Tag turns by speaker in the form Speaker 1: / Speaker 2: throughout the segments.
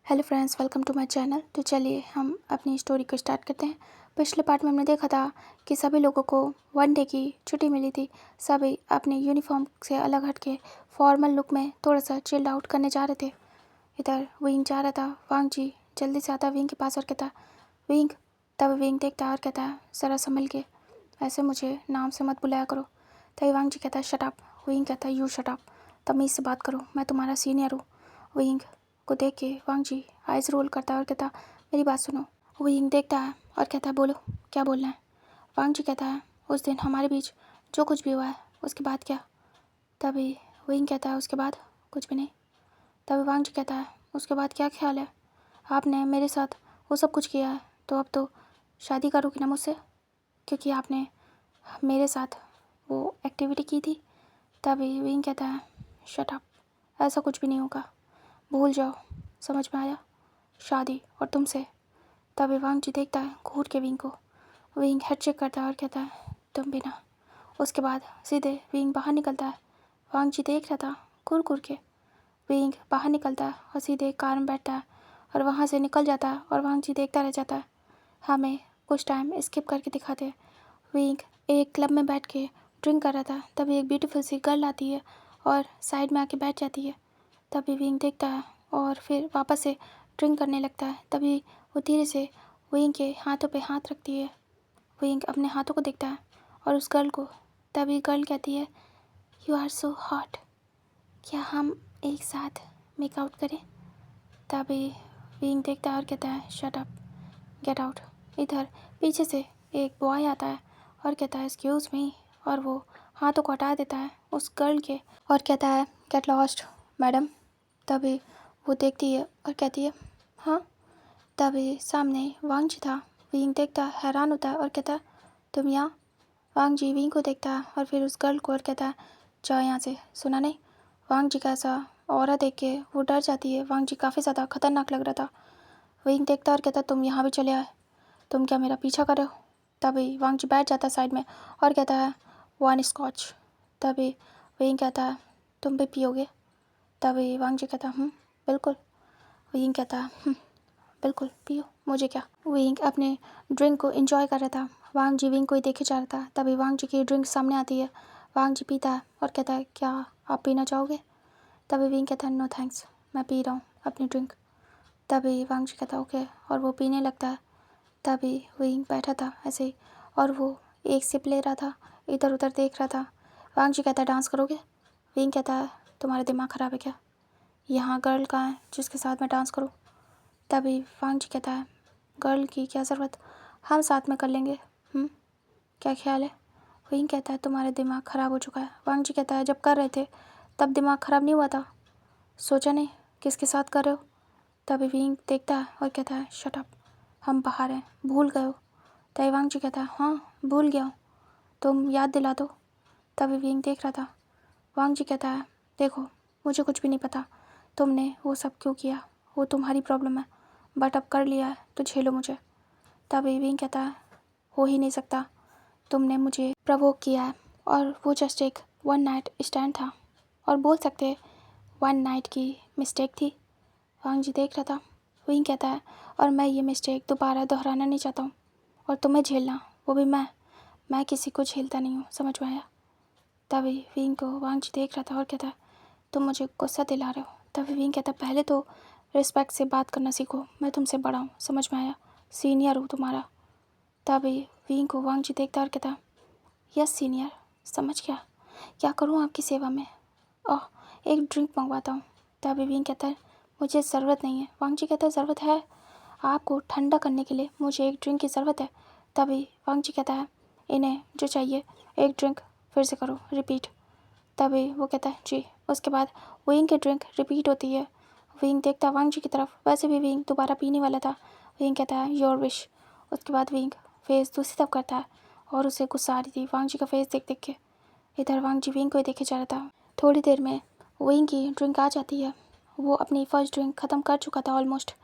Speaker 1: Hello friends, welcome to my channel. तो चलिए हम अपनी स्टोरी को स्टार्ट करते हैं। पिछले पार्ट में हमने देखा था कि सभी लोगों को 1 डे की छुट्टी मिली थी। सभी अपने यूनिफॉर्म से अलग हटके फॉर्मल लुक में थोड़ा सा चिल्ड आउट करने जा रहे थे। इधर विंग जा रहा था। वांग जी जल्दी से आता विंग के पास और कहता विंग। तब विंग देखता और कहता है ज़रा संभल के, ऐसे मुझे नाम से मत बुलाया करो। तभी वांग जी कहता है शट अप। विंग कहता है यू शट अप, तमीज़ से बात करो, मैं तुम्हारा सीनियर हूँ। विंग को देख के वांग जी आइज़ रोल करता है और कहता मेरी बात सुनो। विंग देखता है और कहता है बोलो क्या बोलना है। वांग जी कहता है उस दिन हमारे बीच जो कुछ भी हुआ है उसके बाद क्या। तभी विंग कहता है उसके बाद कुछ भी नहीं। तभी वांग जी कहता है उसके बाद क्या ख्याल है, आपने मेरे साथ वो सब कुछ किया है तो अब तो शादी करोगी ना मुझसे, क्योंकि आपने मेरे साथ वो एक्टिविटी की थी। तभी विंग कहता है शट अप, ऐसा कुछ भी नहीं होगा, भूल जाओ, समझ में आया, शादी और तुमसे। तभी वांग जी देखता है घूर के विंग को। विंग हेड चेक करता है और कहता है तुम भी ना। उसके बाद सीधे विंग बाहर निकलता है। वांग जी देख रहा था घूर घूर के। विंग बाहर निकलता है और सीधे कार में बैठता है और वहाँ से निकल जाता है और वांग जी देखता रह जाता है। हमें कुछ टाइम स्किप करके दिखाते हैं। विंग एक क्लब में बैठ के ड्रिंक कर रहा था। तभी एक ब्यूटीफुल सी गर्ल आती है और साइड में आके बैठ जाती है। तभी विंग देखता है और फिर वापस से ड्रिंक करने लगता है। तभी वो धीरे से विंग के हाथों पे हाथ रखती है। विंग अपने हाथों को देखता है और उस गर्ल को। तभी गर्ल कहती है यू आर सो हॉट, क्या हम एक साथ मेकआउट करें। तभी विंग देखता है और कहता है शट अप, गेट आउट। इधर पीछे से एक बॉय आता है और कहता है एक्सक्यूज़ मी, और वो हाथों को हटा देता है उस गर्ल के और कहता है गेट लॉस्ट मैडम। तभी वो देखती है और कहती है हाँ। तभी सामने वांग जी था। विंग देखता हैरान होता है और कहता है तुम यहाँ। वांग जी विंग को देखता है और फिर उस गर्ल को और कहता है जाओ यहाँ से, सुना नहीं। वांग जी का ऐसा ऑरा देख के वो डर जाती है। वांग जी काफ़ी ज़्यादा खतरनाक लग रहा था। विंग देखता और कहता तुम यहाँ भी चले आए, तुम क्या मेरा पीछा कर रहे हो। तभी वांग जी बैठ जाता है साइड में और कहता है 1 स्कॉच। तभी विंग कहता है तुम भी पियोगे। तभी वांग जी कहता बिल्कुल। विंग कहता बिल्कुल पियो, मुझे क्या। विंग अपने ड्रिंक को एंजॉय कर रहा था। वांग जी विंग को ही देखे जा रहा था। तभी वांग जी की ड्रिंक सामने आती है। वांग जी पीता है और कहता है क्या आप पीना चाहोगे। तभी विंग कहता है नो थैंक्स, मैं पी रहा हूँ अपनी ड्रिंक। तभी वांग जी कहता है ओके, और वो पीने लगता है। तभी विंग बैठा था ऐसे ही और वो एक सिप ले रहा था, इधर उधर देख रहा था। वांग जी कहता है डांस करोगे। विंग कहता है तुम्हारा दिमाग ख़राब है क्या, यहाँ गर्ल कहाँ है जिसके साथ मैं डांस करूँ। तभी वांग जी कहता है गर्ल की क्या ज़रूरत, हम साथ में कर लेंगे, क्या ख्याल है। विंग कहता है तुम्हारा दिमाग ख़राब हो चुका है। वांग जी कहता है जब कर रहे थे तब दिमाग ख़राब नहीं हुआ था, सोचा नहीं किसके साथ कर रहे हो। तभी विंग देखता है और कहता है शट अप, हम बाहर हैं, भूल गए हो। तभी वांग जी कहता है हाँ भूल गया हूँ, तुम याद दिला दो। तभी विंग देख रहा था। वांग जी कहता है देखो मुझे कुछ भी नहीं पता तुमने वो सब क्यों किया, वो तुम्हारी प्रॉब्लम है, बट अब कर लिया है तो झेलो मुझे। तभी विंग कहता है हो ही नहीं सकता, तुमने मुझे प्रवोक किया है और वो जस्ट एक 1 नाइट स्टैंड था, और बोल सकते 1 नाइट की मिस्टेक थी। वांग जी देख रहा था। विंग कहता है और मैं ये मिस्टेक दोबारा दोहराना नहीं चाहता हूँ, और तुम्हें झेलना, वो भी मैं किसी को झेलता नहीं हूँ, समझ में आया। तभी विंग को वांग जी देख रहा था और कहता है तुम मुझे गुस्सा दिला रहे हो। तभी विंग कहता है पहले तो रिस्पेक्ट से बात करना सीखो, मैं तुमसे बड़ा हूँ, समझ में आया, सीनियर हूँ तुम्हारा। तभी विंग को वांग जी देखता और कहता यस सीनियर, समझ गया, क्या करूँ आपकी सेवा में, ओह एक ड्रिंक मंगवाता हूँ। तभी विंग कहता है मुझे ज़रूरत नहीं है। वांग जी कहता है ज़रूरत है, आपको ठंडा करने के लिए मुझे एक ड्रिंक की ज़रूरत है। तभी वांग जी कहता है इन्हें जो चाहिए एक ड्रिंक फिर से करो रिपीट। तभी वो कहता है जी। उसके बाद विंग की ड्रिंक रिपीट होती है। विंग देखता वांग जी की तरफ, वैसे भी विंग दोबारा पीने वाला था। विंग कहता है योर विश। उसके बाद विंग फेस दूसरी तरफ करता है और उसे गुस्सा आ रही थी वांग जी का फेस देख देख के। इधर वांग जी विंग को ही देखे जा रहा था। थोड़ी देर में विंग की ड्रिंक आ जाती है। वो अपनी फर्स्ट ड्रिंक ख़त्म कर चुका था ऑलमोस्ट।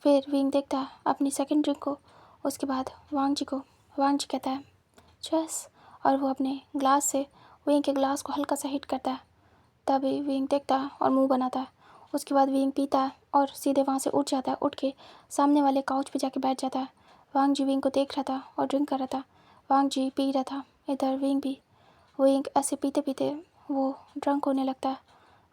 Speaker 1: फिर विंग देखता है अपनी सेकंड ड्रिंक को, उसके बाद वांग जी को। वांग जी कहता है चस, और वो अपने ग्लास से विंग के ग्लास को हल्का सा हिट करता है। तभी विंग देखता है और मुंह बनाता है उसके बाद विंग पीता है और सीधे वहाँ से उठ जाता है। उठ के सामने वाले काउच पे जाके बैठ जाता है। वांग जी विंग को देख रहा था और ड्रिंक कर रहा था। वांग जी पी रहा था, इधर विंग भी। विंग ऐसे पीते पीते वो ड्रंक होने लगता है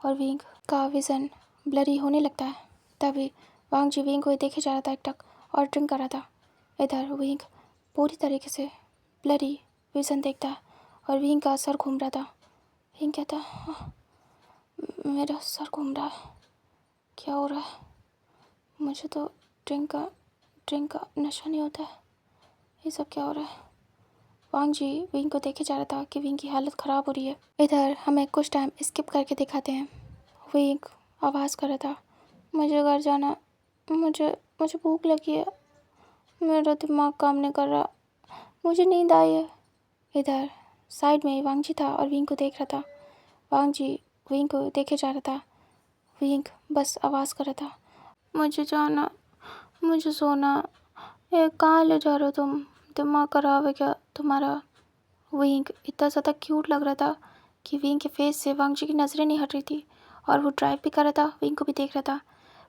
Speaker 1: और विंग का विज़न ब्लरी होने लगता है। तभी वांग जी विंग को देखे जा रहा था एकटक और ड्रिंक कर रहा था। इधर विंग पूरी तरीके से ब्लरी विज़न देखता है और विंग का सर घूम रहा था। विंग कहता है, मेरा सर घूम रहा है, क्या हो रहा है? मुझे तो ड्रिंक का नशा नहीं होता है, ये सब क्या हो रहा है? वांग जी विंग को देखे जा रहा था कि विंग की हालत ख़राब हो रही है। इधर हमें कुछ टाइम स्किप करके दिखाते हैं। विंग आवाज़ कर रहा था, मुझे घर जाना, मुझे भूख लगी है, मेरा दिमाग काम नहीं कर रहा, मुझे नींद आई है। इधर साइड में वांग जी था और विंग को देख रहा था। वांग जी विंग को देखे जा रहा था। विंग बस आवाज़ कर रहा था, मुझे जाना, मुझे सोना। ये कहाँ ले जा रहे हो तुम? दिमाग खराब है क्या तुम्हारा? विंग इतना ज़्यादा क्यूट लग रहा था कि विंग के फेस से वांग जी की नज़रें नहीं हट रही थी और वो ड्राइव भी कर रहा था, विंग को भी देख रहा था।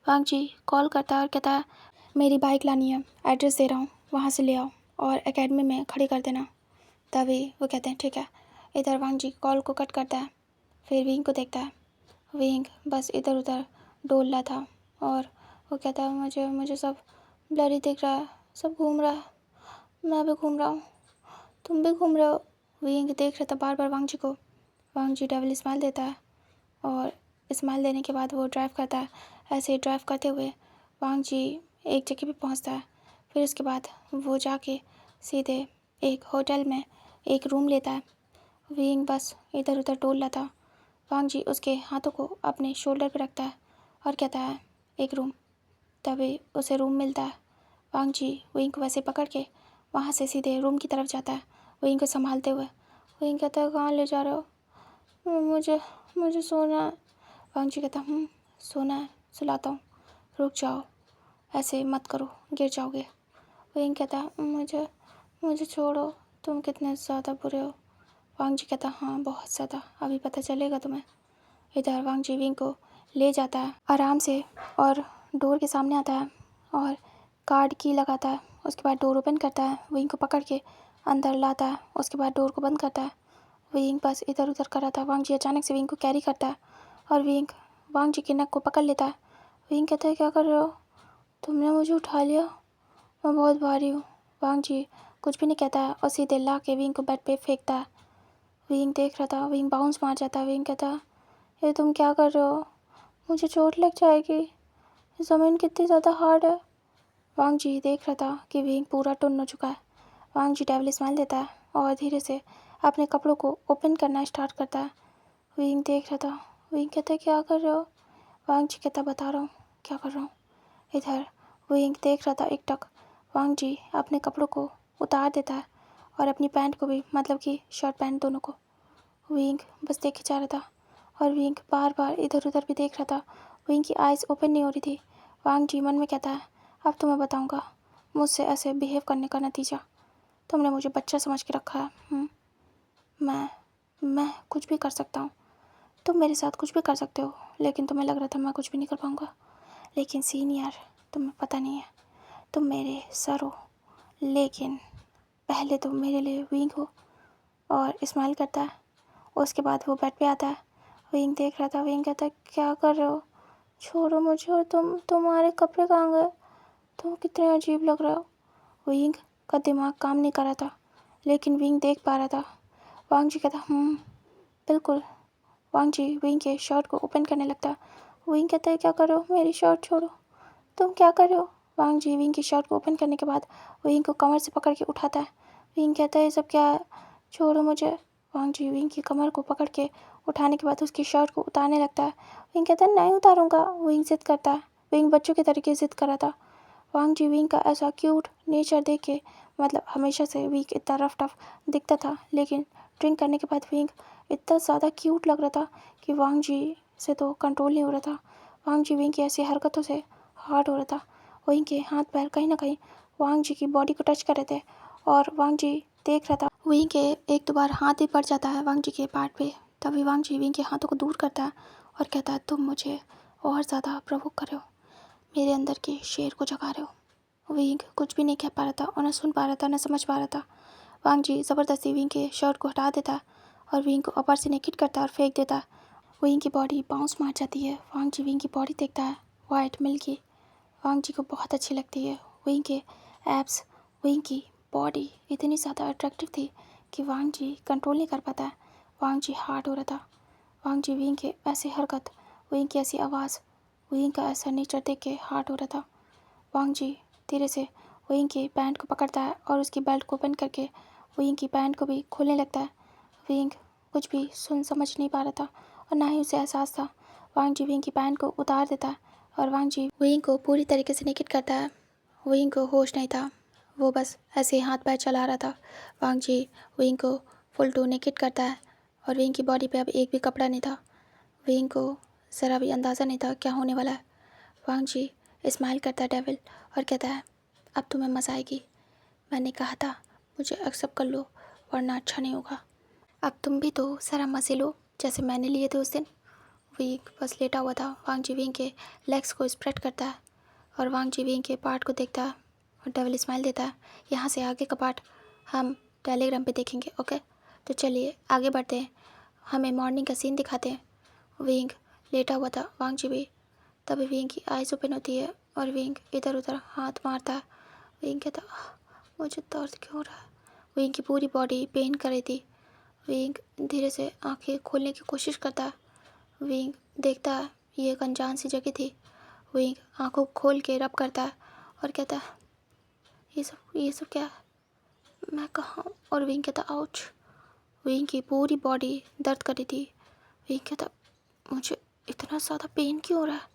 Speaker 1: वांग जी कॉल करता है और कहता है, मेरी बाइक लानी है, एड्रेस दे रहा हूँ, वहाँ से ले आओ और एकेडमी में खड़ी कर देना। तभी वो कहते हैं ठीक है। इधर वांग जी कॉल को कट करता है, फिर विंग को देखता है। विंग बस इधर उधर डोल रहा था और वो कहता है, मुझे सब ब्लरी दिख रहा है, सब घूम रहा है, मैं भी घूम रहा हूँ, तुम भी घूम रहे हो। विंग देख रहा था बार बार वांग जी को। वांग जी डबल स्माइल देता है और स्माइल देने के बाद वो ड्राइव करता है। ऐसे ही ड्राइव करते हुए वांग जी एक जगह पे पहुंचता है। फिर उसके बाद वो जाके सीधे एक होटल में एक रूम लेता है। विंग बस इधर उधर डोल रहा था। वांग जी उसके हाथों को अपने शोल्डर पर रखता है और कहता है, एक रूम। तभी उसे रूम मिलता है। वांग जी विंग को वैसे पकड़ के वहाँ से सीधे रूम की तरफ जाता है, विंग को संभालते हुए। विंग कहता है, कहाँ ले जा रहे हो? मुझे सोना है। वांग जी कहता, सोना है, सुलाता हूँ, रुक जाओ, ऐसे मत करो, गिर जाओगे। विंग कहता, मुझे छोड़ो, तुम कितने ज़्यादा बुरे हो। वांग जी कहता, हाँ बहुत ज़्यादा, अभी पता चलेगा तुम्हें। इधर वांग जी विंग को ले जाता है आराम से और डोर के सामने आता है और कार्ड की लगाता है। उसके बाद डोर ओपन करता है, विंग को पकड़ के अंदर लाता है। उसके बाद डोर को बंद करता है। विंग बस इधर उधर कर रहा था। वांग जी अचानक से विंग को कैरी करता है और विंग वांग जी के नेक को पकड़ लेता है। विंग कहता है, क्या कर रहे हो? तुमने मुझे उठा लिया, मैं बहुत भारी हूँ। वांग जी कुछ भी नहीं कहता है और सीधे ला के विंग को बेड पे फेंकता है। विंग देख रहा था, विंग बाउंस मार जाता है। विंग कहता है, ये तुम क्या कर रहे हो? मुझे चोट लग जाएगी, ज़मीन कितनी ज़्यादा हार्ड है। वांग जी देख रहा था कि विंग पूरा टुन्न हो चुका है। वांग जी डेविल स्माइल देता है और धीरे से अपने कपड़ों को ओपन करना स्टार्ट करता है। विंग देख रहा था। विंग कहता है, क्या कर रहे हो? वांग जी कहता, बता रहा हूँ क्या कर रहा हूँ। इधर विंग देख रहा था एकटक। वांग जी अपने कपड़ों को उतार देता है और अपनी पैंट को भी, मतलब कि शर्ट पैंट दोनों को। विंग बस देखे जा रहा था और विंग बार बार इधर उधर भी देख रहा था। विंग की आइज़ ओपन नहीं हो रही थी। वांग जी मन में कहता है, अब तो मैं बताऊँगा मुझसे ऐसे बिहेव करने का नतीजा। तुमने मुझे बच्चा समझ के रखा है। मैं कुछ भी कर सकता हूँ, तुम मेरे साथ कुछ भी कर सकते हो, लेकिन तुम्हें लग रहा था मैं कुछ भी नहीं कर पाऊँगा। लेकिन सीनियर, तुम्हें पता नहीं है, तुम मेरे सर हो, लेकिन पहले तुम मेरे लिए विंग हो। और स्माइल करता है। उसके बाद वो बेड पे आता है। विंग देख रहा था। विंग कहता है, क्या कर रहे हो? छोड़ो मुझे। और तुम्हारे कपड़े कहाँ गए? तुम कितने अजीब लग रहे हो। विंग का दिमाग काम नहीं कर रहा था, लेकिन विंग देख पा रहा था। वांग जी कहता, बिल्कुल। वांग जी विंग के शर्ट को ओपन करने लगता। विंग कहता है, क्या कर रहे हो? मेरी शर्ट छोड़ो, तुम क्या कर रहे हो? वांग जी विंग की शर्ट को ओपन करने के बाद विंग को कमर से पकड़ के उठाता है। विंग कहता है, ये सब क्या है? छोड़ो मुझे। वांग जी विंग की कमर को पकड़ के उठाने के बाद उसकी शर्ट को उतारने लगता है। विंग कहता है, नहीं उतारूंगा। विंग जिद करता है। विंग बच्चों के तरीके से जिद कर रहा था। वांग जी विंग का ऐसा क्यूट नेचर देख के, मतलब हमेशा से विंग इतना रफ टफ दिखता था, लेकिन ड्रिंक करने के बाद विंग इतना ज़्यादा क्यूट लग रहा था कि वांग जी से तो कंट्रोल नहीं हो रहा था। वांग जी विंग की ऐसी हरकतों से हार्ड हो रहा था। विंग के हाथ पैर कहीं ना कहीं वांग जी की बॉडी को टच कर रहे थे और वांग जी देख रहा था। विंग के एक दो बार हाथ भी पड़ जाता है वांग जी के पार्ट पे। तभी वांग जी विंग के हाथों को दूर करता है और कहता है, तुम मुझे और ज़्यादा प्रवोक कर रहे हो, मेरे अंदर के शेर को जगा रहे हो। विंग कुछ भी नहीं कह पा रहा था और न सुन पा रहा था, न समझ पा रहा था। वांग जी ज़बरदस्ती विंग के शर्ट को हटा देता है और विंग को ऊपर से नेकेट करता है और फेंक देता है। विंग की बॉडी बाउंस मार जाती है। वांग जी विंग की बॉडी देखता है, वाइट मिल्की। वांग जी को बहुत अच्छी लगती है। विंग के एब्स, विंग की बॉडी इतनी ज़्यादा अट्रैक्टिव थी कि वांग जी कंट्रोल नहीं कर पाता है। वांग जी हार्ड हो रहा था। वांग जी विंग के ऐसी हरकत, विंग की ऐसी आवाज़, विंग का ऐसा नेचर देख के हार्ड हो रहा था। वांग जी धीरे से विंग की पैंट को पकड़ता है और उसकी बेल्ट को ओपन करके विंग की पैंट को भी खोलने लगता है। विंग कुछ भी सुन समझ नहीं पा रहा था और ना ही उसे एहसास था। वांग जी विंग की पैंट को उतार देता है और वांग जी विंग को पूरी तरीके से नेकेट करता है। विंग को होश नहीं था, वो बस ऐसे हाथ पैर चला रहा था। वांग जी विंग को फुल टू नेकेट करता है और विंग की बॉडी पे अब एक भी कपड़ा नहीं था। विंग को ज़रा भी अंदाज़ा नहीं था क्या होने वाला है। वांग जी स्माइल करता है डेविल और कहता है, अब तुम्हें मज़ा आएगी। मैंने कहा था मुझे एक्सेप्ट कर लो वरना अच्छा नहीं होगा। अब तुम भी तो ज़रा मज़े लो जैसे मैंने लिए थे उस दिन। विंग बस लेटा हुआ था। वांग जी विंग के लेग्स को स्प्रेड करता है और वांग जी विंग के पार्ट को देखता है और डेविल स्माइल देता है। यहाँ से आगे का पार्ट हम टेलीग्राम पे देखेंगे, ओके? तो चलिए आगे बढ़ते हैं। हमें मॉर्निंग का सीन दिखाते हैं। विंग लेटा हुआ था, वांग जी भी। तभी विंग की आइज़ ओपन होती है और विंग इधर उधर हाथ मारता है। विंग कहता, मुझे दर्द क्यों हो रहा है? विंग की पूरी बॉडी पेन कर रही थी। विंग धीरे से आंखें खोलने की कोशिश करता है। विंग देखता है ये एक अनजान सी जगह थी। विंग आंखों खोल के रब करता है और कहता है, ये सब क्या है? मैं कहाँ हूँ? और विंग कहता, आउच। विंग की पूरी बॉडी दर्द कर रही थी। विंग कहता, मुझे इतना ज़्यादा पेन क्यों हो रहा है?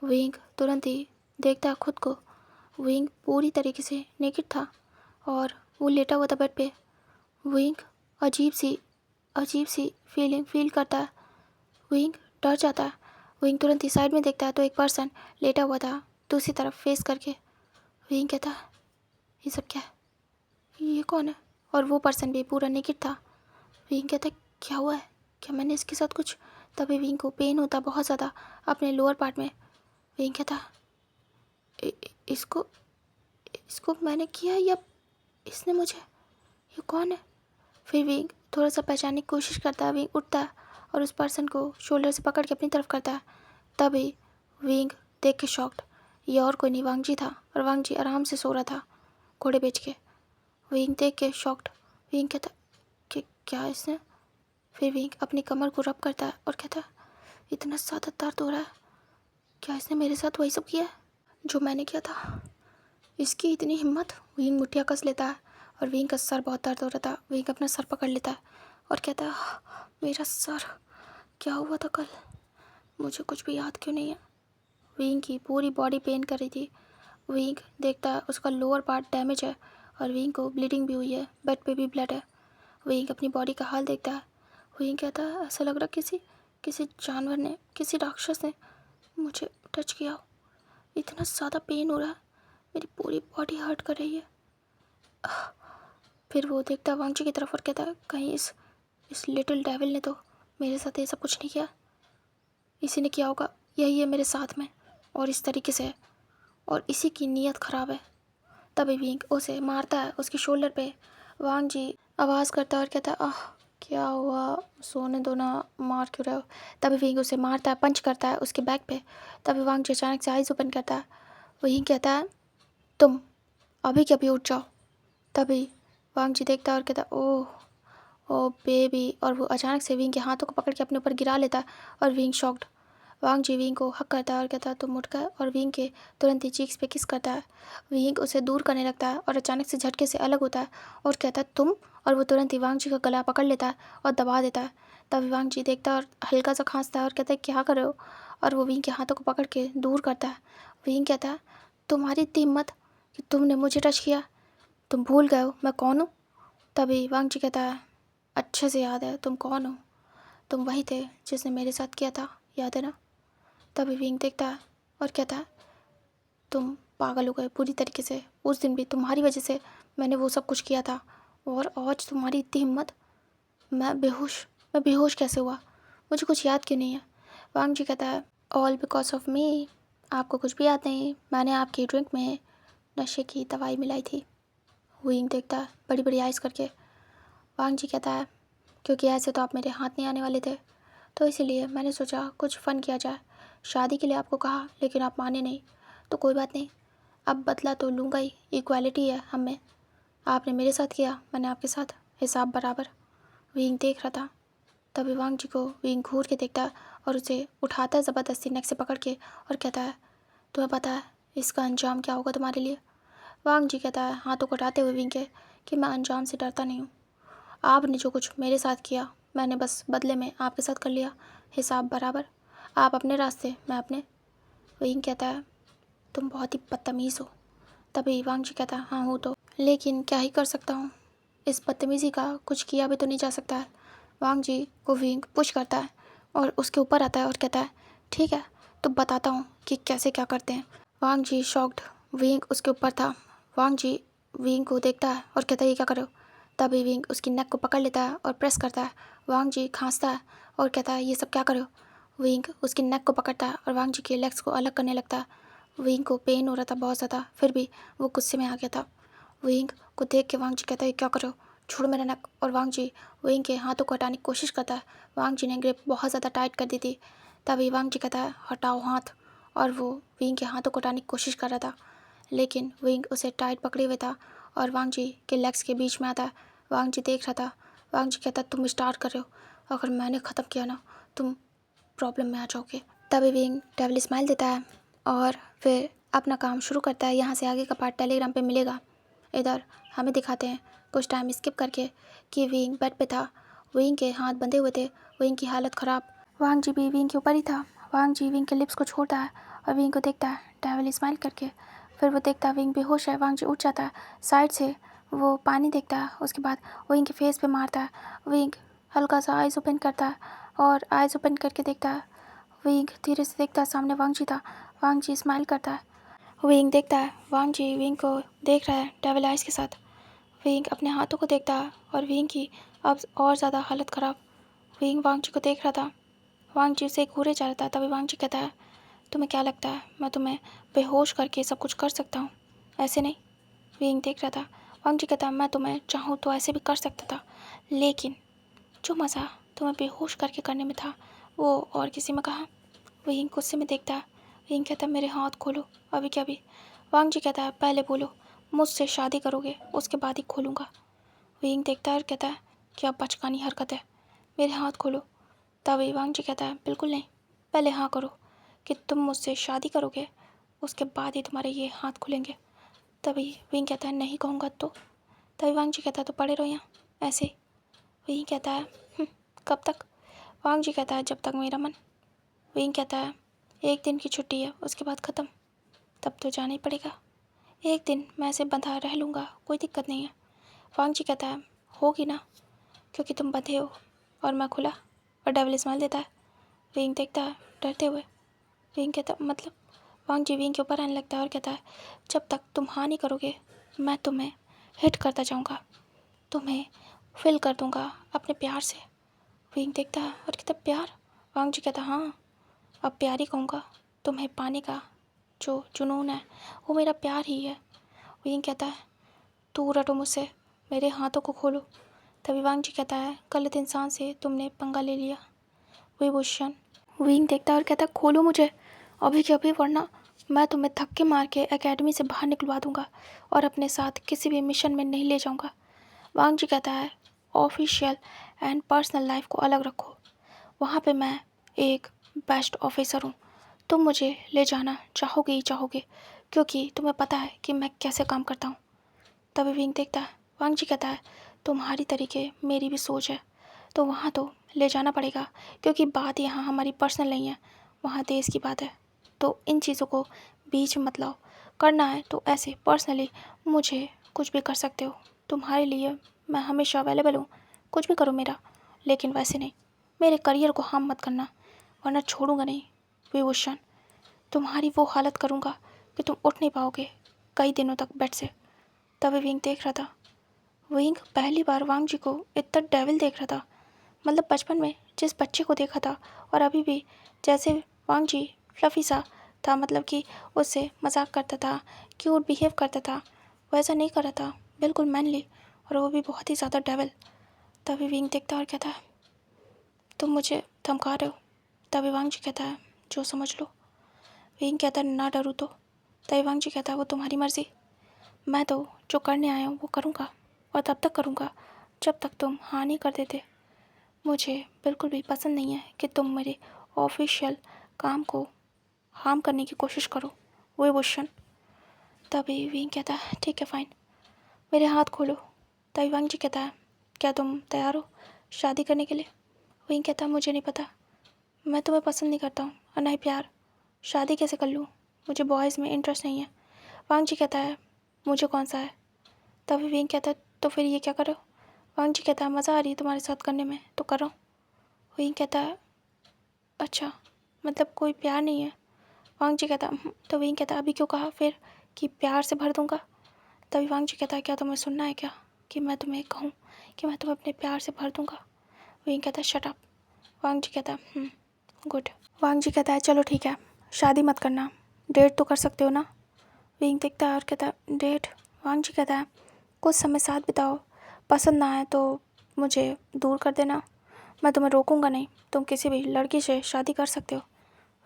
Speaker 1: विंग तुरंत ही देखता है खुद को। विंग पूरी तरीके से नेकेड था और वो लेटा हुआ था बेड पे। विंग अजीब सी फीलिंग फील करता है। विंग डर जाता है। विंग तुरंत ही साइड में देखता है तो एक पर्सन लेटा हुआ था दूसरी तरफ फेस करके। विंग कहता है, ये सब क्या है? ये कौन है? और वो पर्सन भी पूरा नेकेड था। विंग कहता है, क्या हुआ है? क्या मैंने इसके साथ कुछ? तभी विंग को पेन होता बहुत ज़्यादा अपने लोअर पार्ट में। विंग कहता है, इसको इसको मैंने किया या इसने मुझे? ये कौन है? फिर विंग थोड़ा सा पहचानने की कोशिश करता है। विंग उठता है और उस पर्सन को शोल्डर से पकड़ के अपनी तरफ करता है। तभी विंग देख के शॉक्ड, ये और कोई नहीं वांग जी था और वांग जी आराम से सो रहा था घोड़े बेच के। विंग देख के शॉक्ड। विंग कहता, कि क्या इसने? फिर विंग अपनी कमर को रब करता है और कहता, इतना ज़्यादा दर्द हो रहा है, क्या इसने मेरे साथ वही सब किया है जो मैंने किया था? इसकी इतनी हिम्मत? विंग मुठ्ठियाँ कस लेता है और विंग का सर बहुत दर्द हो रहा था। विंग अपना सर पकड़ लेता है और कहता है, मेरा सर, क्या हुआ था कल? मुझे कुछ भी याद क्यों नहीं है? विंग की पूरी बॉडी पेन कर रही थी। विंग देखता है उसका लोअर पार्ट डैमेज है और विंग को ब्लीडिंग भी हुई है, बेड पे भी ब्लड है। विंग अपनी बॉडी का हाल देखता है। विंग कहता है, ऐसा लग रहा किसी जानवर ने, किसी राक्षस ने मुझे टच किया हो। इतना ज़्यादा पेन हो रहा है, मेरी पूरी बॉडी हर्ट कर रही है। फिर वो देखता है वांग जी की तरफ और कहता है, कहीं इस लिटिल डेविल ने तो मेरे साथ ये सब कुछ नहीं किया? इसी ने किया होगा, यही है मेरे साथ में और इस तरीके से है और इसी की नीयत ख़राब है। तभी विंग उसे मारता है उसके शोल्डर पे। वांग जी आवाज़ करता है और कहता है, आह क्या हुआ, सोने दो ना, मार क्यों रहे हो? तभी विंग उसे मारता है, पंच करता है उसके बैक पे। तभी वांग जी अचानक से आइज़ ओपन करता है। विंग कहता है, तुम अभी के अभी उठ जाओ। तभी वांग जी देखता है और कहता है, ओह ओ बेबी, और वो अचानक से विंग के हाथों को पकड़ के अपने ऊपर गिरा लेता है और विंग शॉक्ड। वांग जी विंग को हक करता है और कहता है, तुम उठ कर, और विंग के तुरंत ही चीक्स पे किस करता है। विंग उसे दूर करने लगता है और अचानक से झटके से अलग होता है और कहता है, तुम, और वो तुरंत ही वांग जी का गला पकड़ लेता है और दबा देता है। तभी वांग जी देखता है और हल्का सा खांसता है और कहता है, क्या कर रहे हो? और वो विंग के हाथों को पकड़ के दूर करता है। विंग कहता है, तुम्हारी इतनी हिम्मत कि तुमने मुझे टच किया? तुम भूल गए हो मैं कौन हूँ? तभी वांग जी कहता है, अच्छे से याद है तुम कौन हो, तुम वही थे जिसने मेरे साथ किया था, याद है ना? तभी विंग देखता है और कहता है, तुम पागल हो गए पूरी तरीके से, उस दिन भी तुम्हारी वजह से मैंने वो सब कुछ किया था और आज तुम्हारी इतनी हिम्मत। मैं बेहोश कैसे हुआ? मुझे कुछ याद क्यों नहीं है? वांग जी कहता है, ऑल बिकॉज ऑफ मी। आपको कुछ भी याद नहीं, मैंने आपकी ड्रिंक में नशे की दवाई मिलाई थी। विंग देखता है बड़ी बड़ी आइज़ करके। वांग जी कहता है क्योंकि ऐसे तो आप मेरे हाथ नहीं आने वाले थे, तो इसीलिए मैंने सोचा कुछ फ़न किया जाए। शादी के लिए आपको कहा लेकिन आप माने नहीं, तो कोई बात नहीं, अब बदला तो लूँगा ही। इक्वालिटी है हम में। आपने मेरे साथ किया, मैंने आपके साथ, हिसाब बराबर। विंग देख रहा था। तभी वांग जी को विंग घूर के देखता है और उसे उठाता है ज़बरदस्ती नेक से पकड़ के और कहता है तुम्हें पता है इसका अंजाम क्या होगा तुम्हारे लिए। वांग जी कहता है हाथों को हटाते हुए विंग के कि मैं अंजाम से डरता नहीं हूँ। आपने जो कुछ मेरे साथ किया मैंने बस बदले में आपके साथ कर लिया, हिसाब बराबर। आप अपने रास्ते, मैं अपने। विंग कहता है तुम बहुत ही बदतमीज़ हो। तभी वांग जी कहता है हाँ हूँ तो, लेकिन क्या ही कर सकता हूँ, इस बदतमीज़ी का कुछ किया भी तो नहीं जा सकता है। वांग जी को विंग पुश करता है और उसके ऊपर आता है और कहता है ठीक है तो बताता हूँ कि कैसे क्या करते हैं। वांग जी शॉक्ड, विंग उसके ऊपर था। वांग जी विंग को देखता है और कहता है ये क्या करो। तभी विंग उसकी नेक को पकड़ लेता है और प्रेस करता है। वांग जी खांसता है और कहता है ये सब क्या करो। विंग उसकी नेक को पकड़ता है और वांग जी के लेग्स को अलग करने लगता है। विंग को पेन हो रहा था बहुत ज़्यादा, फिर भी वो गुस्से में आ गया था। विंग को देख के वांग जी कहता है क्या करो, छोड़ मेरा नेक। और वांग जी विंग के हाथों को हटाने की कोशिश करता है। वांग जी ने ग्रिप बहुत ज़्यादा टाइट कर दी थी। तभी वांग जी कहता है हटाओ हाथ, और वो विंग के हाथों को हटाने की कोशिश कर रहा था, लेकिन विंग उसे टाइट पकड़े हुए था और वांग जी के लेग्स के बीच में आता है। वांग जी देख रहा था। वांग जी कहता तुम स्टार्ट कर रहे हो, अगर मैंने ख़त्म किया ना तुम प्रॉब्लम में आ जाओगे। तभी विंग डेविल स्माइल देता है और फिर अपना काम शुरू करता है। यहाँ से आगे का पार्ट टेलीग्राम पे मिलेगा। इधर हमें दिखाते हैं कुछ टाइम स्किप करके कि विंग बेड पे था, विंग के हाथ बंधे हुए थे, विंग की हालत ख़राब। वांग जी भी विंग के ऊपर ही था। वांग जी विंग के लिप्स को छोड़ता है और विंग को देखता है डेविल स्माइल करके। फिर वो देखता है विंग बेहोश है। वांग जी उठ जाता है, साइड से वो पानी देखता है, उसके बाद विंग के फेस पे मारता है। विंग हल्का सा आइज़ ओपन करता है और आइज़ ओपन करके देखता है। विंग धीरे से देखता है, सामने वांग जी था। वांग जी स्माइल करता है। विंग देखता है वांग जी विंग को देख रहा है डेविल आइज़ के साथ। विंग अपने हाथों को देखता है और विंग की अब और ज़्यादा हालत ख़राब। विंग वांग जी को देख रहा था। वांग जी उसे घूरे जा रहा था। तभी वांग जी कहता है तुम्हें क्या लगता है मैं तुम्हें बेहोश करके सब कुछ कर सकता हूँ? ऐसे नहीं। विंग देख रहा था। वांग जी कहता है मैं तुम्हें चाहूँ तो ऐसे भी कर सकता था, लेकिन जो मज़ा तुम्हें बेहोश करके करने में था वो और किसी में कहा। विंग गुस्से में देखता है। विंग कहता है मेरे हाथ खोलो अभी क्या भी। वांग जी कहता है पहले बोलो मुझसे शादी करोगे, उसके बाद ही खोलूँगा। विंग देखता है और कहता है क्या बचकानी हरकत है, मेरे हाथ खोलो। तभी वांग जी कहता है बिल्कुल नहीं, पहले हाँ करो कि तुम मुझसे शादी करोगे, उसके बाद ही तुम्हारे ये हाथ खुलेंगे। तभी विंग कहता है नहीं कहूँगा तो। तभी वांग जी कहता है तो पड़े रहो यहाँ ऐसे ही। विंग कहता है कब तक? वांग जी कहता है जब तक मेरा मन। विंग कहता है एक दिन की छुट्टी है, उसके बाद ख़त्म। तब तो जाना ही पड़ेगा। एक दिन मैं ऐसे बंधा रह लूँगा, कोई दिक्कत नहीं है। वांग जी कहता है होगी ना, क्योंकि तुम बंधे हो और मैं खुला। और डेविल स्माइल देता है। विंग देखता है डरते हुए। विंग कहता मतलब। वांग जी विंग के ऊपर आने लगता है और कहता है जब तक तुम हाँ नहीं करोगे मैं तुम्हें हिट करता जाऊँगा, तुम्हें फिल कर दूँगा अपने प्यार से। विंग देखता है और कहता प्यार? वांग जी कहता हाँ, अब प्यार ही कहूँगा। तुम्हें पाने का जो जुनून है वो मेरा प्यार ही है। विंग कहता है तू रटो मुझसे, मेरे हाथों को खोलो। तभी वांग जी कहता है गलत इंसान से तुमने पंगा ले लिया विभूषण। विंग देखता है और कहता है खोलो मुझे अभी के अभी, वरना मैं तुम्हें धक्के मार के एकेडमी से बाहर निकलवा दूंगा और अपने साथ किसी भी मिशन में नहीं ले जाऊंगा। वांग जी कहता है ऑफिशियल एंड पर्सनल लाइफ को अलग रखो, वहाँ पे मैं एक बेस्ट ऑफिसर हूँ, तुम मुझे ले जाना चाहोगे ही चाहोगे, क्योंकि तुम्हें पता है कि मैं कैसे काम करता हूँ। तभी विंग देखता है। वांग जी कहता है तुम्हारी तरीके मेरी भी सोच है, तो वहाँ तो ले जाना पड़ेगा, क्योंकि बात यहाँ हमारी पर्सनल नहीं है, वहाँ देश की बात है। तो इन चीज़ों को बीच में मत लाओ, करना है तो ऐसे पर्सनली मुझे कुछ भी कर सकते हो, तुम्हारे लिए मैं हमेशा अवेलेबल हूँ, कुछ भी करो मेरा, लेकिन वैसे नहीं, मेरे करियर को हार्म मत करना, वरना छोड़ूंगा नहीं विभूषण। तुम्हारी वो हालत करूँगा कि तुम उठ नहीं पाओगे कई दिनों तक बेड से। तभी विंग देख रहा था। विंग पहली बार वांग जी को इतना डेविल देख रहा था, मतलब बचपन में जिस बच्चे को देखा था और अभी भी जैसे वांग जी फ्लफ़ी सा था, मतलब कि उससे मजाक करता था, क्यूट बिहेव करता था। वैसा नहीं कर रहा था, बिल्कुल मैनली, और वो भी बहुत ही ज़्यादा डेविल। तभी विंग देखता और कहता है, तुम मुझे धमका रहे हो? तभी वांग जी कहता है, जो समझ लो। विंग कहता है, ना डरूँ तो? तभी वांग जी कहता है, वो तुम्हारी मर्ज़ी, मैं तो जो करने आया हूँ वो करूँगा, और तब तक करूँगा जब तक तुम हाँ नहीं कर देते। मुझे बिल्कुल भी पसंद नहीं है कि तुम मेरे ऑफिशियल काम को हार्म करने की कोशिश करो, वो क्वेश्चन। तभी विंग कहता है, ठीक है फाइन, मेरे हाथ खोलो। तभी वांग जी कहता है, क्या तुम तैयार हो शादी करने के लिए? विंग कहता है, मुझे नहीं पता, मैं तुम्हें पसंद नहीं करता हूँ, और ना ही प्यार, शादी कैसे कर लूँ, मुझे बॉयज़ में इंटरेस्ट नहीं है। वांग जी कहता है, मुझे कौन सा है? तभी विंग कहता है, तो फिर ये क्या करो? वांग जी कहता है, मज़ा आ रही है तुम्हारे साथ करने में तो कर रहा हूँ। विंग कहता है, अच्छा, मतलब कोई प्यार नहीं है? वांग जी कहता है, तो विंग कहता है, अभी क्यों कहा फिर कि प्यार से भर दूंगा? तभी वांग जी कहता है, क्या तुम्हें सुनना है क्या कि मैं तुम्हें कहूँ कि मैं तुम्हें अपने प्यार से भर दूंगा? विंग कहता है, शट अप। वांग जी कहता है, गुड। वांग जी कहता है, चलो ठीक है, शादी मत करना, डेट तो कर सकते हो ना? विंग देखता है और कहता है, डेट? वांग जी कहता है, कुछ समय साथ बिताओ, पसंद ना आए तो मुझे दूर कर देना, मैं तुम्हें रोकूंगा नहीं, तुम किसी भी लड़की से शादी कर सकते हो।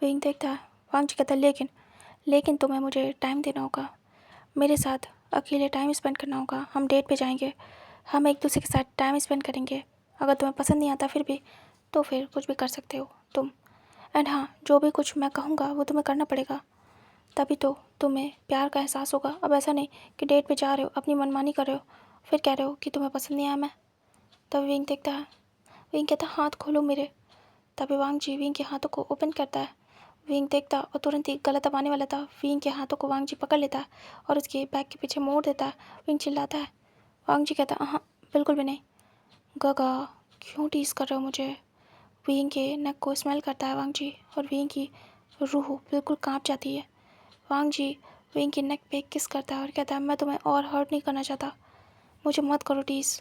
Speaker 1: विंग देखता है, वांग जी कहता है, लेकिन तुम्हें मुझे टाइम देना होगा, मेरे साथ अकेले टाइम स्पेंड करना होगा, हम डेट पे जाएंगे, हम एक दूसरे के साथ टाइम स्पेंड करेंगे, अगर तुम्हें पसंद नहीं आता फिर भी तो फिर कुछ भी कर सकते हो तुम, एंड हाँ, जो भी कुछ मैं कहूँगा वो तुम्हें करना पड़ेगा, तभी तो तुम्हें प्यार का एहसास होगा। अब ऐसा नहीं कि डेट पे जा रहे हो, अपनी मनमानी कर रहे हो, फिर कह रहे हो कि तुम्हें पसंद नहीं आया मैं। तभी विंग देखता है, विंग कहता है, हाथ खोलो मेरे। तभी वांग जी विंग के हाथों को ओपन करता है। विंग देखता और तुरंत ही गला दबाने वाला था, विंग के हाथों को वांग जी पकड़ लेता है और उसके बैक के पीछे मोड़ देता है। विंग चिल्लाता है, वांग जी कहता है, हाँ बिल्कुल भी नहीं। गगा, क्यों टीज कर रहे हो मुझे? विंग के नेक को स्मेल करता है वांग जी, और विंग की रूह बिल्कुल कांप जाती है। वांग जी विंग के नेक पे किस करता है और कहता है, मैं तुम्हें और हर्ट नहीं करना चाहता, मुझे मत करो टीज,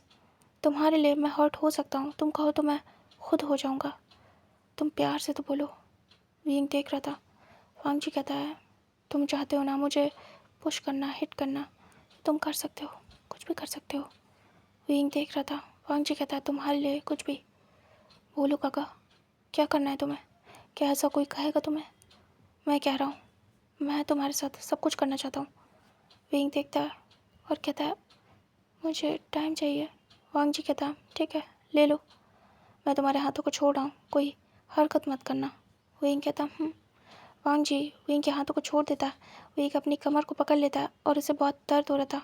Speaker 1: तुम्हारे लिए मैं हर्ट हो सकता हूँ, तुम कहो तो मैं खुद हो जाऊँगा, तुम प्यार से तो बोलो। विंग देख रहा था। वांग जी कहता है, तुम चाहते हो ना मुझे पुश करना, हिट करना, तुम कर सकते हो, कुछ भी कर सकते हो। विंग देख रहा था। वांग जी कहता है, तुम्हारे लिए कुछ भी, बोलो काका, क्या करना है तुम्हें? क्या ऐसा कोई कहेगा तुम्हें? मैं कह रहा हूँ, मैं तुम्हारे साथ सब कुछ करना चाहता हूँ। विंग देखता है और कहता है, मुझे टाइम चाहिए। वांग जी कहता है, ठीक है ले लो, मैं तुम्हारे हाथों को छोड़ रहा हूँ, कोई हरकत मत करना। विंग कहता वांग जी विंग के हाथों को छोड़ देता है। विंग अपनी कमर को पकड़ लेता है और उसे बहुत दर्द हो रहा था।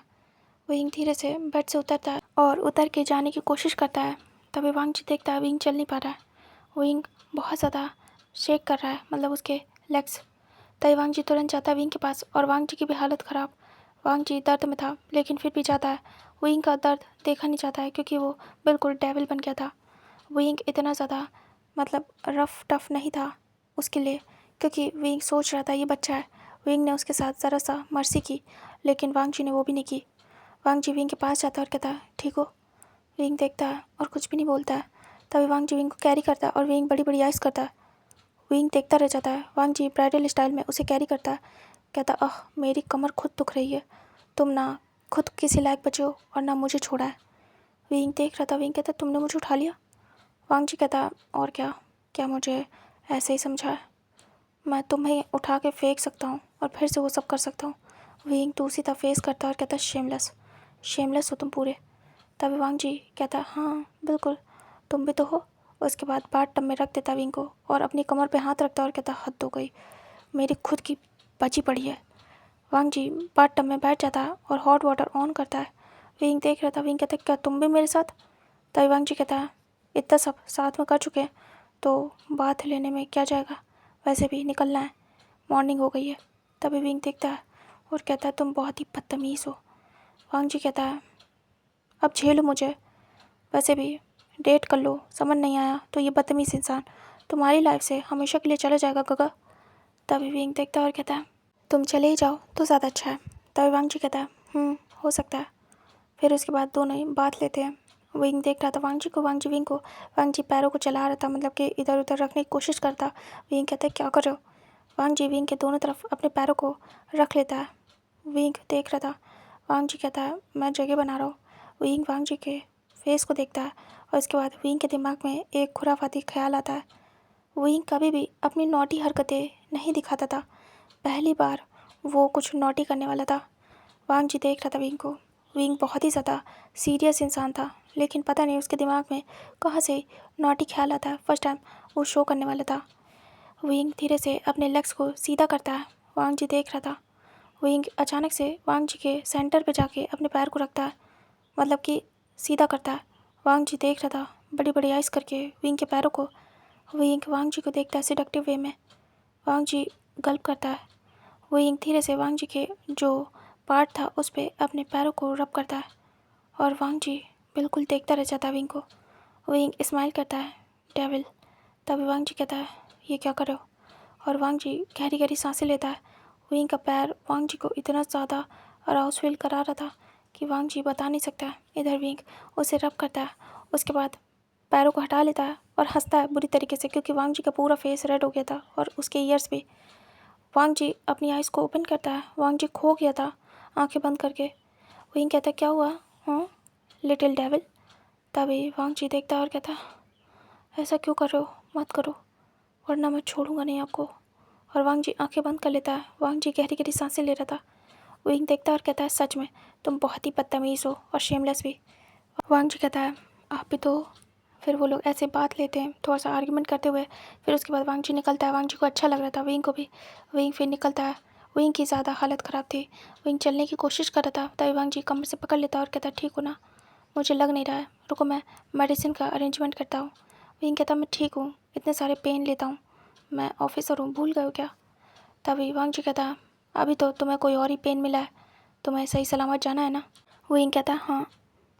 Speaker 1: विंग धीरे से बेड से उतरता है और उतर के जाने की कोशिश करता है। तभी वांग जी देखता है विंग चल नहीं पा रहा है, विंग बहुत ज़्यादा शेक कर रहा है, मतलब उसके लेग्स। तभी वांग जी तुरंत जाता है विंग के पास और वांग जी की भी हालत ख़राब। वांग जी दर्द में था लेकिन फिर भी जाता है। विंग का दर्द देखा नहीं जाता है क्योंकि वो बिल्कुल डेविल बन गया था। विंग इतना ज़्यादा मतलब रफ टफ नहीं था उसके लिए, क्योंकि विंग सोच रहा था ये बच्चा है। विंग ने उसके साथ ज़रा सा मर्सी की लेकिन वांग जी ने वो भी नहीं की। वांग जी विंग के पास जाता है और कहता है, ठीक हो? विंग देखता है और कुछ भी नहीं बोलता है। तभी वांग जी विंग को कैरी करता है और विंग बड़ी बड़ी आइस करता है। विंग देखता रह जाता है। वांग जी ब्राइडल स्टाइल में उसे कैरी करता है। कहता, मेरी कमर खुद दुख रही है, तुम ना खुद किसी लायक बचे हो और ना मुझे छोड़ा है। विंग देख रहा था। विंग कहता, तुमने मुझे उठा लिया? वांग जी कहता, और क्या, क्या मुझे ऐसे ही समझा है? मैं तुम्हें उठा के फेंक सकता हूँ और फिर से वो सब कर सकता हूँ। विंग तो उसी तरह फेस करता है और कहता, शेमलेस, शेमलेस हो तुम पूरे। तभी वांग जी कहता, हाँ बिल्कुल, तुम भी तो हो। उसके बाद बाथ टब में रख देता विंग को और अपनी कमर पे हाथ रखता और कहता, हद हो गई, मेरी खुद की बची पड़ी है। वांग जी बाथ टब में बैठ जाता है और हॉट वाटर ऑन करता है। विंग देख रहा था। विंग कहता, क्या तुम भी मेरे साथ? तभी वांग जी कहता है, इतना सब साथ में कर चुके हैं तो बाथ लेने में क्या जाएगा, वैसे भी निकलना है, मॉर्निंग हो गई है। तभी विंग देखता है और कहता है, तुम बहुत ही बदतमीज़ हो। वांग जी कहता है, अब झेलो मुझे, वैसे भी डेट कर लो, समझ नहीं आया तो ये बदतमीज़ इंसान तुम्हारी लाइफ से हमेशा के लिए चला जाएगा गगा। तभी विंग देखता है और कहता है, तुम चले ही जाओ तो ज़्यादा अच्छा है। तभी वांग जी कहता है, हो सकता है। फिर उसके बाद दोनों ही बात लेते हैं। विंग देख रहा था वांग जी को, वांग जी विंग को। वांग जी पैरों को चला रहा था, मतलब कि इधर उधर रखने की कोशिश करता। विंग कहता है, क्या कर रहे हो? वांग जी विंग के दोनों तरफ अपने पैरों को रख लेता है। विंग देख रहा था। वांग जी कहता है मैं जगह बना रहा हूँ। विंग वांग जी के फेस को देखता है और इसके बाद विंग के दिमाग में एक खुराफाती ख्याल आता है। विंग कभी भी अपनी नॉटी हरकतें नहीं दिखाता था। पहली बार वो कुछ नॉटी करने वाला था। वांग जी देख रहा था विंग को। विंग बहुत ही ज़्यादा सीरियस इंसान था, लेकिन पता नहीं उसके दिमाग में कहाँ से नॉटी ख्याल आता है। फर्स्ट टाइम वो शो करने वाला था। विंग धीरे से अपने लेग्स को सीधा करता है। वांग जी देख रहा था। विंग अचानक से वांग जी के सेंटर पे जाके अपने पैर को रखता है, मतलब कि सीधा करता है। वांग जी देख रहा था बड़ी बड़ी आइस करके विंग के पैरों को। विंग वांग जी को देखता है सिडक्टिव वे में। वांग जी गल्प करता है। विंग धीरे से वांग जी के जो पार्ट था उस पर अपने पैरों को रब करता है और वांग जी बिल्कुल देखता रह जाता है विंग को। विंग स्माइल करता है, डेविल। तभी वांग जी कहता है ये क्या कर रहे हो, और वांग जी गहरी गहरी सांसें लेता है। विंग का पैर वांग जी को इतना ज़्यादा अराउज फील करा रहा था कि वांग जी बता नहीं सकता। इधर विंग उसे रब करता है, उसके बाद पैरों को हटा लेता है और हंसता है बुरी तरीके से, क्योंकि वांग जी का पूरा फेस रेड हो गया था और उसके ईयर्स भी। वांग जी अपनी आइज़ को ओपन करता है। वांग जी खो गया था आंखें बंद करके। विंग कहता है क्या हुआ लिटिल डेविल। तभी वांग जी देखता है और कहता है ऐसा क्यों कर रहे हो, मत करो वरना मैं छोड़ूंगा नहीं आपको। और वांग जी आंखें बंद कर लेता है। वांग जी गहरी गहरी सांसें ले रहा था। विंग देखता है और कहता है सच में तुम बहुत ही बदतमीज़ हो और शेमलेस भी। वांग जी कहता है आप भी तो। फिर वो लोग ऐसे बात लेते हैं थोड़ा सा आर्ग्यूमेंट करते हुए। फिर उसके बाद वांग जी निकलता है। वांग जी को अच्छा लग रहा था, विंग को भी। विंग फिर निकलता है। विंग की ज़्यादा हालत ख़राब थी। विंग चलने की कोशिश कर रहा था, तभी वांग जी कमर से पकड़ लेता और कहता ठीक हो ना, मुझे लग नहीं रहा है, रुको मैं मेडिसिन का अरेंजमेंट करता हूँ। विंग कहता मैं ठीक हूँ, इतने सारे पेन लेता हूँ, मैं ऑफिसर हूँ, भूल गए हो क्या। तभी वांग जी कहता अभी तो तुम्हें कोई और ही पेन मिला है, तुम्हें सही सलामत जाना है ना। विंग कहता हाँ।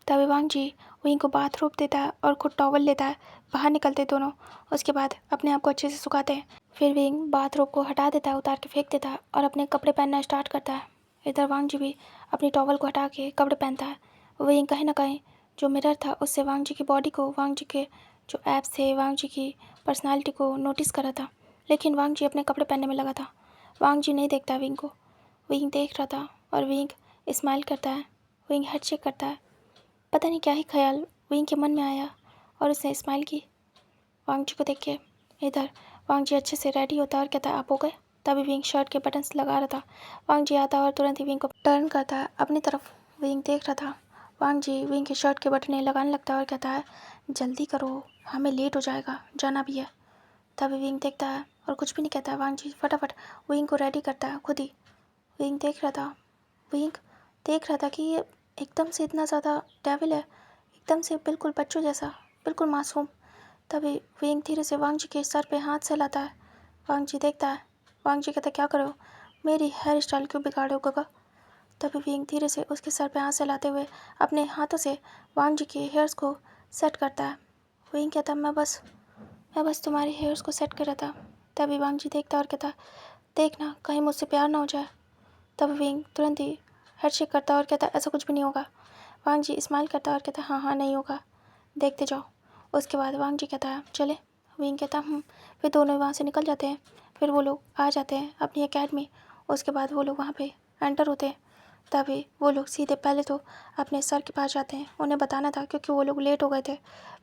Speaker 1: तभी वांग जी विंग को बाथरूम देता है और खुद टॉवल लेता है। बाहर निकलते दोनों, उसके बाद अपने आप को अच्छे से सुखाते हैं। फिर विंग बाथरूम को हटा देता है, उतार के फेंक देता है और अपने कपड़े पहनना स्टार्ट करता है। इधर वांग जी भी अपनी टॉवल को हटा के कपड़े पहनता है। विंग कहीं ना कहीं जो मिरर था उससे वांग जी की बॉडी को, वांग जी के जो एब्स थे, वांग जी की पर्सनालिटी को नोटिस कर रहा था, लेकिन वांग जी अपने कपड़े पहनने में लगा था। वांग जी नहीं देखता विंग को। विंग देख रहा था और विंग स्माइल करता है। विंग हेडशेक करता है। पता नहीं क्या ही ख्याल विंग के मन में आया और उसने स्माइल की वांग जी को देख के। इधर वांग जी अच्छे से रेडी होता है और कहता है आप हो गए। तभी विंग शर्ट के बटन्स लगा रहा था। वांग जी आता और तुरंत ही विंग को टर्न करता है अपनी तरफ। विंग देख रहा था। वांग जी विंग के शर्ट के बटने लगाने लगता है और कहता है जल्दी करो, हमें लेट हो जाएगा, जाना भी है। तभी विंग देखता है और कुछ भी नहीं कहता है। वांग जी फटाफट विंग को रेडी करता है खुद ही। विंग देख रहा था। विंग देख रहा था कि ये एकदम से इतना ज़्यादा डेविल है, एकदम से बिल्कुल बच्चों जैसा, बिल्कुल मासूम। तभी विंग धीरे से वांग जी के सर पे हाथ सहलाता है। वांग जी देखता है। वांग जी कहता क्या करो, मेरी हेयर स्टाइल क्यों बिगाड़े हो गगा। तभी विंग धीरे से उसके सर पे हाथ सहलाते हुए अपने हाथों से वांग जी के हेयर्स को सेट करता है। विंग कहता मैं बस तुम्हारे हेयर्स को सेट कर रहा था। तभी वांग जी देखता और कहता देखना कहीं मुझसे प्यार ना हो जाए। तब विंग तुरंत ही हेडशेक करता और कहता ऐसा कुछ भी नहीं होगा। वांग जी स्माइल करता और कहता हाँ हाँ नहीं होगा, देखते जाओ। उसके बाद वांग जी कहता है चले। विंग कहता फिर दोनों वहाँ से निकल जाते हैं। फिर वो लोग आ जाते हैं अपनी एकेडमी। उसके बाद वो लोग वहाँ पे एंटर होते हैं। तभी वो लोग सीधे पहले तो अपने सर के पास जाते हैं, उन्हें बताना था क्योंकि वो लोग लेट हो गए थे।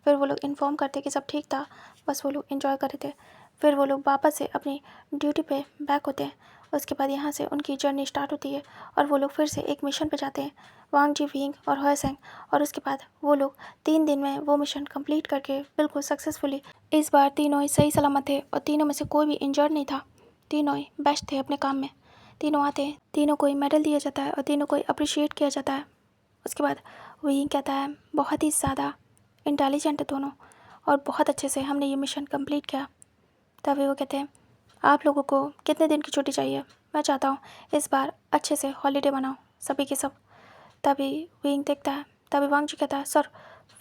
Speaker 1: फिर वो लोग इन्फॉर्म करते कि सब ठीक था, बस वो लोग इन्जॉय कर रहे थे। फिर वो लोग वापस से अपनी ड्यूटी पे बैक होते हैं। उसके बाद यहाँ से उनकी जर्नी स्टार्ट होती है और वो लोग फिर से एक मिशन पे जाते हैं, वांग जी, विंग और होयसेंग। और उसके बाद वो लोग 3 दिन में वो मिशन कंप्लीट करके बिल्कुल सक्सेसफुली, इस बार तीनों ही सही सलामत थे और तीनों में से कोई भी इंजर्ड नहीं था। तीनों ही बेस्ट थे अपने काम में। तीनों आते हैं, तीनों को ही मेडल दिया जाता है और तीनों को ही अप्रिशिएट किया जाता है। उसके बाद विंग कहता है बहुत ही ज़्यादा इंटेलिजेंट है दोनों और बहुत अच्छे से हमने ये मिशन कंप्लीट किया। तभी वो कहते हैं आप लोगों को कितने दिन की छुट्टी चाहिए, मैं चाहता हूँ इस बार अच्छे से हॉलीडे मनाओ सभी के सब। तभी विंग देखता है। तभी वांग जी कहता है सर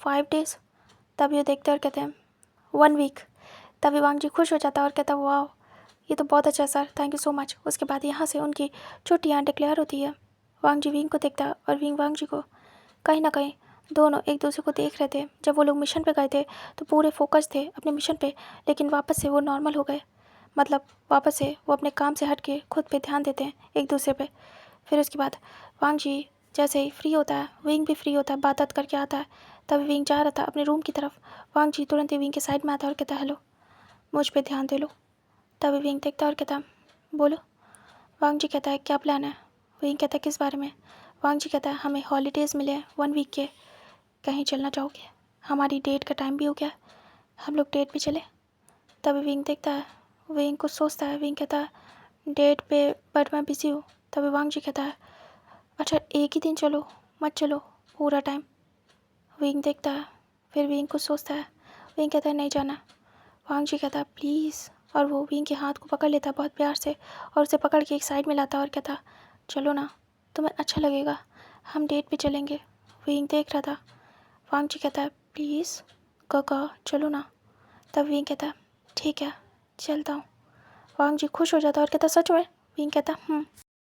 Speaker 1: 5 डेज़। तभी वो देखते हैं और कहते हैं 1 वीक। तभी वांग जी खुश हो जाता है और कहता है वाह ये तो बहुत अच्छा है sir, thank you so much. उसके बाद यहाँ से उनकी छुट्टियाँ डिक्लेयर होती है। वांग जी विंग को देखता है और विंग वांग जी को। कहीं ना कहीं दोनों एक दूसरे को देख रहे थे। जब वो लोग मिशन पे गए थे तो पूरे फोकस थे अपने मिशन पे, लेकिन वापस से वो नॉर्मल हो गए। मतलब वापस से वो अपने काम से हट के खुद पे ध्यान देते हैं एक दूसरे पे। फिर उसके बाद वांग जी जैसे ही फ्री होता है, विंग भी फ्री होता है, बात करके आता है। तभी विंग जा रहा था अपने रूम की तरफ। वांग जी तुरंत ही विंग के साइड में आता है और कहता है हेलो, मुझ पे ध्यान दे लो। तभी विंग देखता है और कहता है बोलो। वांग जी कहता है क्या प्लान है? विंग कहता है किस बारे में? वांग जी कहता है हमें हॉलीडेज़ मिले हैं 1 वीक के, कहीं चलना चाहोगे? हमारी डेट का टाइम भी हो गया, हम लोग डेट पे चले। तभी विंग देखता है, विंग कुछ सोचता है। विंग कहता है डेट पे बट मैं बिज़ी हूँ। तभी वांग जी कहता है अच्छा एक ही दिन चलो, मत चलो पूरा टाइम। विंग देखता है, फिर विंग कुछ सोचता है। विंग कहता है नहीं जाना। वांग जी कहता है प्लीज़, और वो विंग के हाथ को पकड़ लेता है बहुत प्यार से और उसे पकड़ के एक साइड में लाता है और कहता चलो ना, तुम्हें अच्छा लगेगा, हम डेट पे चलेंगे। विंग देख रहा था। वांग जी कहता है प्लीज़ काका चलो ना। तब विंग कहता है ठीक है चलता हूँ। वांग जी खुश हो जाता है और कहता सच में? विंग कहता